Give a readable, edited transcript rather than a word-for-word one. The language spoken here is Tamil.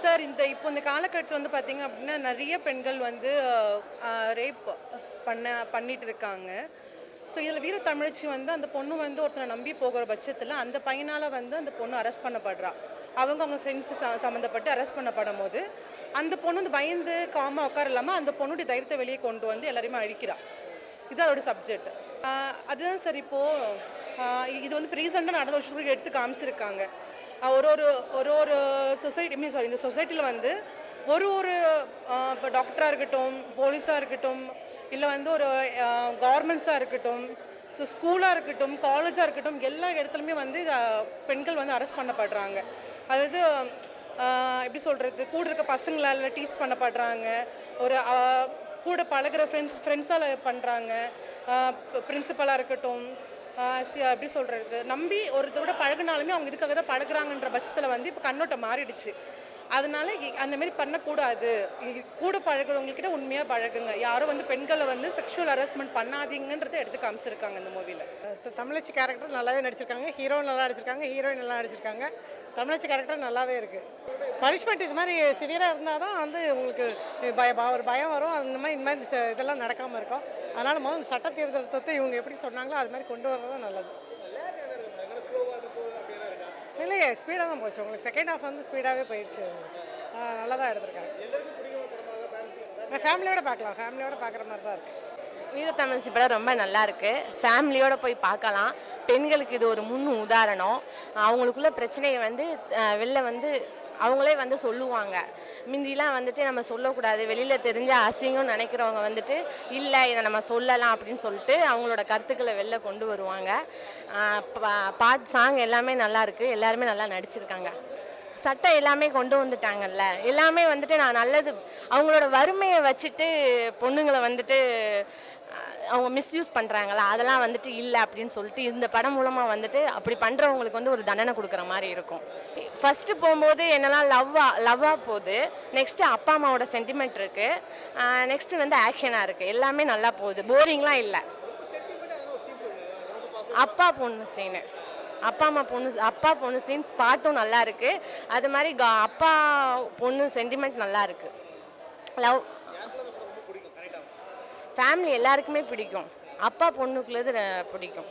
சார் இப்போ இந்த காலகட்டத்தில் வந்து பார்த்தீங்க அப்படின்னா நிறைய பெண்கள் வந்து ரேப் பண்ணிட்டு இருக்காங்க. ஸோ இதில் வீர தமிழச்சி வந்து அந்த பொண்ணு வந்து ஒருத்தனை நம்பி போகிற பட்சத்தில் அந்த பையனால் வந்து அந்த பொண்ணு அரெஸ்ட் பண்ணப்படுறா. அவங்க ஃப்ரெண்ட்ஸு சம்மந்தப்பட்டு அரெஸ்ட் பண்ணப்படும் போது அந்த பொண்ணு வந்து பயந்து காமாக உட்கார இல்லாமல் அந்த பொண்ணுடைய தைரியத்தை வெளியே கொண்டு வந்து எல்லாரையுமே அழிக்கிறா. இது அதோட சப்ஜெக்ட். அதுதான் சார் இப்போது இது வந்து ரீசெண்டாக நடந்த வருஷத்துக்கு எடுத்து காமிச்சிருக்காங்க. ஒரு ஒரு ஒரு ஒரு சொசைட்டி இந்த சொசைட்டியில் வந்து ஒரு ஒரு இப்போ டாக்டராக இருக்கட்டும், போலீஸாக இருக்கட்டும், இல்லை வந்து ஒரு கவர்மெண்ட்ஸாக இருக்கட்டும், ஸோ ஸ்கூலாக இருக்கட்டும், காலேஜாக இருக்கட்டும், எல்லா இடத்துலையுமே வந்து பெண்கள் வந்து அரெஸ்ட் பண்ணப்படுறாங்க. அதாவது எப்படி சொல்கிறது, கூட இருக்க பசங்களால் டீஸ் பண்ணப்படுறாங்க, ஒரு கூட பழகிற ஃப்ரெண்ட்ஸால் பண்ணுறாங்க, பிரின்சிபலாக இருக்கட்டும், எப்படி சொல்கிறது, நம்பி ஒருத்தரோட பழகினாலுமே அவங்க இதுக்காக தான் பழகுறாங்கன்ற பட்சத்தில் வந்து இப்போ கண்ணோட்டம் மாறிடுச்சு. அதனால அந்தமாரி பண்ணக்கூடாது. கூட பழகிறவங்கக்கிட்ட உண்மையாக பழகுங்க. யாரும் வந்து பெண்களை வந்து செக்ஷுவல் ஹராஸ்மெண்ட் பண்ணாதீங்கன்றதை எடுத்து காமிச்சிருக்காங்க இந்த மூவியில். தமிழச்சி கேரக்டர் நல்லாவே நடிச்சிருக்காங்க. ஹீரோ நல்லா நடிச்சிருக்காங்க, ஹீரோயின் நல்லா நடிச்சிருக்காங்க. தமிழச்சி கேரக்டர் நல்லாவே இருக்குது. பனிஷ்மெண்ட் இது மாதிரி சிவியராக இருந்தால் தான் வந்து உங்களுக்கு ஒரு பயம் வரும். அந்த மாதிரி இந்த மாதிரி இதெல்லாம் நடக்காமல் இருக்கும். அதனால் முதல்ல சட்ட திருத்தத்தை இவங்க எப்படி சொன்னாங்களோ அது மாதிரி கொண்டு வரது தான் நல்லது. இல்லையே, ஸ்பீடாக தான் போச்சு. உங்களுக்கு செகண்ட் ஹாஃப் வந்து ஸ்பீடாகவே போயிடுச்சு. நல்லா தான் எடுத்திருக்காங்க. ஃபேமிலியோட பார்க்கலாம், ஃபேமிலியோட பார்க்குற மாதிரி தான் இருக்குது. வீரத்தமிழ்ச்சி படம் ரொம்ப நல்லா இருக்குது. ஃபேமிலியோடு போய் பார்க்கலாம். பெண்களுக்கு இது ஒரு முன் உதாரணம். அவங்களுக்குள்ள பிரச்சனையை வந்து வெளில வந்து அவங்களே வந்து சொல்லுவாங்க. முந்திலாம் வந்துட்டு நம்ம சொல்லக்கூடாது, வெளியில் தெரிஞ்சால் அசிங்கம்னு நினைக்கிறவங்க வந்துட்டு இல்லை இதை நம்ம சொல்லலாம் அப்படின்னு சொல்லிட்டு அவங்களோட கருத்துக்களை வெளில கொண்டு வருவாங்க. பாட்டு சாங் எல்லாமே நல்லாயிருக்கு, எல்லாருமே நல்லா நடிச்சிருக்காங்க. சட்டம் எல்லாமே கொண்டு வந்துட்டாங்கல்ல, எல்லாமே வந்துட்டு நான் நல்லது. அவங்களோட வறுமையை வச்சுட்டு பொண்ணுங்களை வந்துட்டு அவங்க மிஸ்யூஸ் பண்ணுறாங்களா, அதெல்லாம் வந்துட்டு இல்லை அப்படின்னு சொல்லிட்டு இந்த படம் மூலமாக வந்துட்டு அப்படி பண்ணுறவங்களுக்கு வந்து ஒரு தண்டனை கொடுக்குற மாதிரி இருக்கும். ஃபஸ்ட்டு போகும்போது என்னெல்லாம் லவ்வாக போகுது. நெக்ஸ்ட்டு அப்பா அம்மாவோட சென்டிமெண்ட் இருக்குது. நெக்ஸ்ட்டு வந்து ஆக்ஷனாக இருக்குது. எல்லாமே நல்லா போகுது, போரிங்லாம் இல்லை. அப்பா பொண்ணு சீன்ஸ் பாட்டும் நல்லா இருக்குது. அது மாதிரி அப்பா பொண்ணு சென்டிமெண்ட் நல்லா இருக்குது. லவ் ஃபேமிலி எல்லாருக்குமே பிடிக்கும். அப்பா பொண்ணுக்குள்ளது பிடிக்கும்.